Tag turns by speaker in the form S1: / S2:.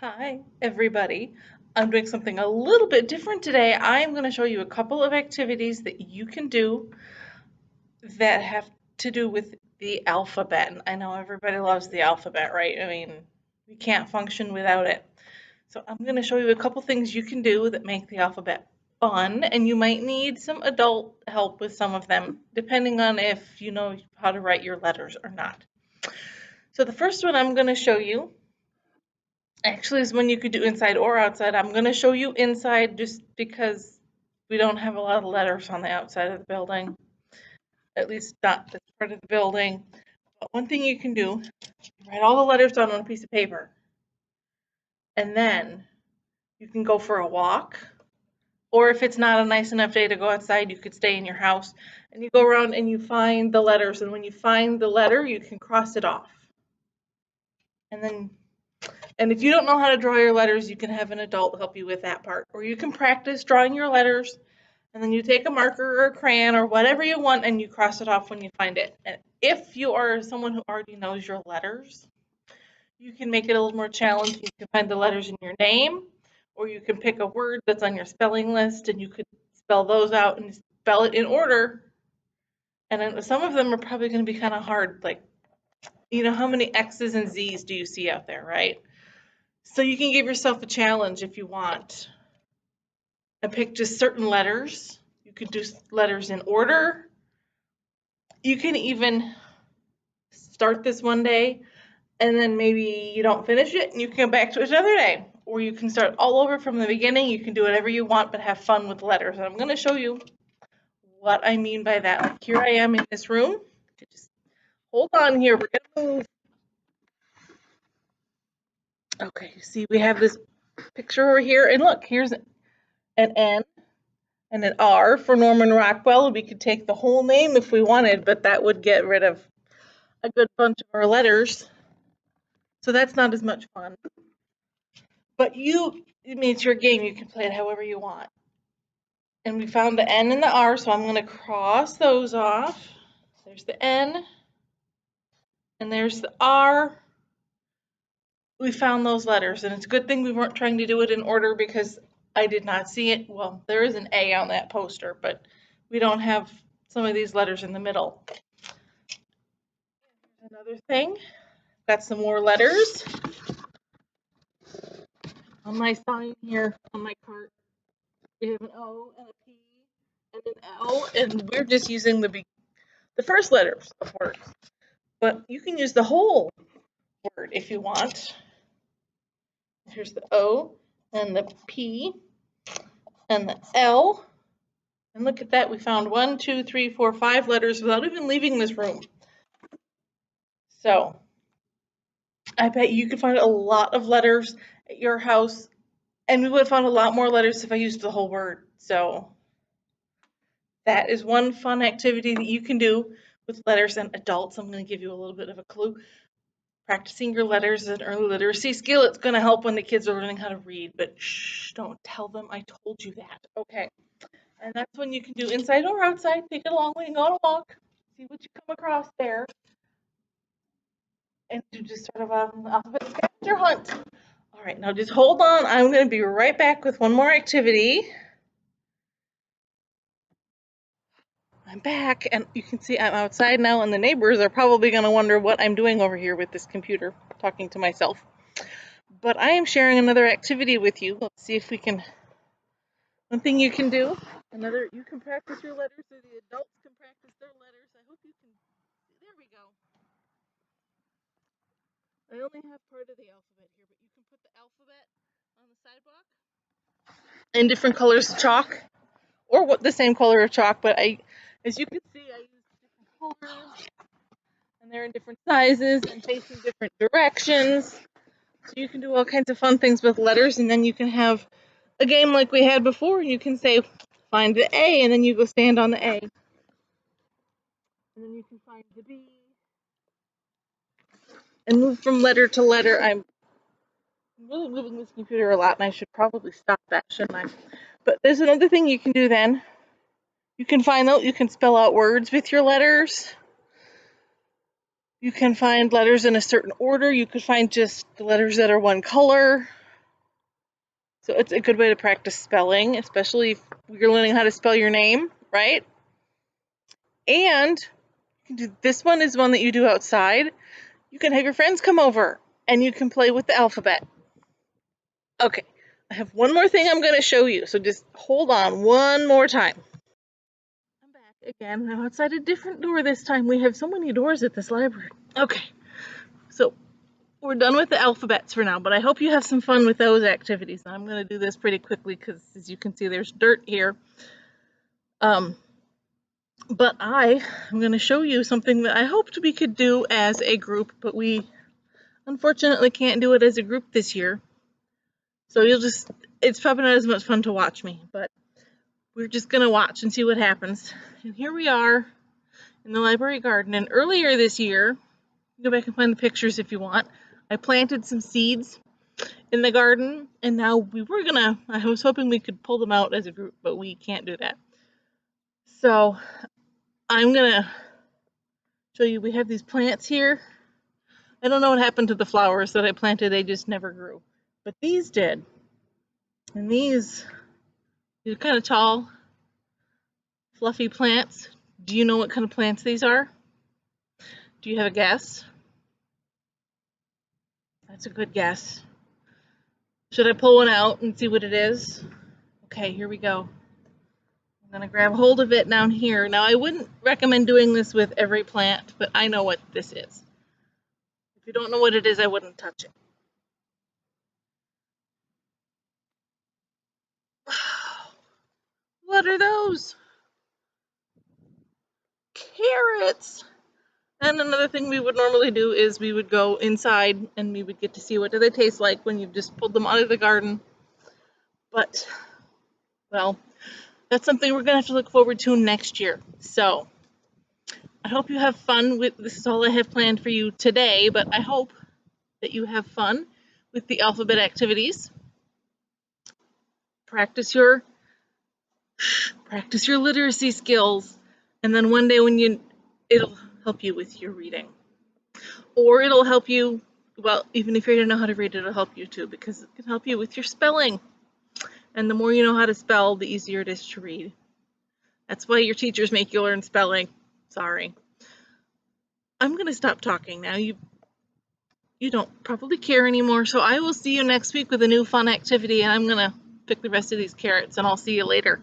S1: Hi, everybody. I'm doing something a little bit different today. I'm going to show you a couple of activities that you can do that have to do with the alphabet. And I know everybody loves the alphabet, right? I mean, we can't function without it. So I'm going to show you a couple things you can do that make the alphabet fun, and you might need some adult help with some of them, depending on if you know how to write your letters or not. So the first one I'm going to show you actually is one you could do inside or outside. I'm going to show you inside just because we don't have a lot of letters on the outside of the building, at least not this part of the building. But one thing you can do, write all the letters down on a piece of paper, and then you can go for a walk. Or if it's not a nice enough day to go outside, you could stay in your house and you go around and you find the letters. And when you find the letter, you can cross it off. And if you don't know how to draw your letters, you can have an adult help you with that part. Or you can practice drawing your letters, and then you take a marker or a crayon or whatever you want and you cross it off when you find it. And if you are someone who already knows your letters, you can make it a little more challenging. You can find the letters in your name, or you can pick a word that's on your spelling list and you could spell those out and spell it in order. And then some of them are probably going to be kind of hard. Like, you know, how many X's and Z's do you see out there, right? So you can give yourself a challenge if you want and pick just certain letters. You could do letters in order. You can even start this one day and then maybe you don't finish it and you can come back to it another day. Or you can start all over from the beginning. You can do whatever you want but have fun with letters. And I'm going to show you what I mean by that. Like here I am in this room. Just hold on here. We're going to move. Okay, see we have this picture over here. And look, here's an N and an R for Norman Rockwell. We could take the whole name if we wanted, but that would get rid of a good bunch of our letters. So that's not as much fun. But it's your game. You can play it however you want. And we found the N and the R, so I'm going to cross those off. There's the N, and there's the R. We found those letters, and it's a good thing we weren't trying to do it in order because I did not see it. Well, there is an A on that poster, but we don't have some of these letters in the middle. Another thing, got some more letters on my sign here on my cart. We have an O and a P and an L, and we're just using the first letters of words. But you can use the whole word if you want. Here's the O and the P and the L. And look at that, we found 1, 2, 3, 4, 5 letters without even leaving this room. So I bet you could find a lot of letters at your house, and we would have found a lot more letters if I used the whole word. So that is one fun activity that you can do with letters and adults. I'm going to give you a little bit of a clue. Practicing your letters is an early literacy skill. It's going to help when the kids are learning how to read, but shh, don't tell them I told you that. Okay. And that's when you can do inside or outside. Take it along when you go on a walk. See what you come across there. And do just sort of an alphabet scavenger hunt. All right, now just hold on. I'm going to be right back with one more activity. I'm back, and you can see I'm outside now, and the neighbors are probably going to wonder what I'm doing over here with this computer, talking to myself. But I am sharing another activity with you. Let's see if we can. One thing you can do, you can practice your letters, or the adults can practice their letters. I hope you can. There we go. I only have part of the alphabet here, but you can put the alphabet on the sidewalk in different colors of chalk, or the same color of chalk. But as you can see, I use different colors, and they're in different sizes and facing different directions. So you can do all kinds of fun things with letters, and then you can have a game like we had before, and you can say, find the A, and then you go stand on the A. And then you can find the B, and move from letter to letter. I'm really moving this computer a lot, and I should probably stop that, shouldn't I? But there's another thing you can do then. You can spell out words with your letters. You can find letters in a certain order. You could find just the letters that are one color. So it's a good way to practice spelling, especially if you're learning how to spell your name, right? And you can do, this one is one that you do outside. You can have your friends come over and you can play with the alphabet. Okay, I have one more thing I'm going to show you, so just hold on one more time. I'm back again. Now outside a different door this time. We have so many doors at this library. Okay, so we're done with the alphabets for now, but I hope you have some fun with those activities. I'm going to do this pretty quickly because, as you can see, there's dirt here. But I am going to show you something that I hoped we could do as a group, but we unfortunately can't do it as a group this year. So it's probably not as much fun to watch me, but we're just going to watch and see what happens. And here we are in the library garden. And earlier this year, go back and find the pictures if you want, I planted some seeds in the garden, and now I was hoping we could pull them out as a group, but we can't do that. So I'm gonna show you, we have these plants here. I don't know what happened to the flowers that I planted, they just never grew. But these did. And these are kind of tall, fluffy plants. Do you know what kind of plants these are? Do you have a guess? That's a good guess. Should I pull one out and see what it is? Okay, here we go. I'm going to grab hold of it down here. Now, I wouldn't recommend doing this with every plant, but I know what this is. If you don't know what it is, I wouldn't touch it. What are those? Carrots! And another thing we would normally do is we would go inside and we would get to see what do they taste like when you've just pulled them out of the garden. But, well, that's something we're going to have to look forward to next year. So, I hope you have fun with, this is all I have planned for you today, but I hope that you have fun with the alphabet activities. Practice your literacy skills, and then one day it'll help you with your reading. Or it'll help you, well, even if you don't know how to read, it'll help you too, because it can help you with your spelling. And the more you know how to spell, the easier it is to read. That's why your teachers make you learn spelling. Sorry. I'm going to stop talking now. You don't probably care anymore, so I will see you next week with a new fun activity, and I'm going to pick the rest of these carrots, and I'll see you later.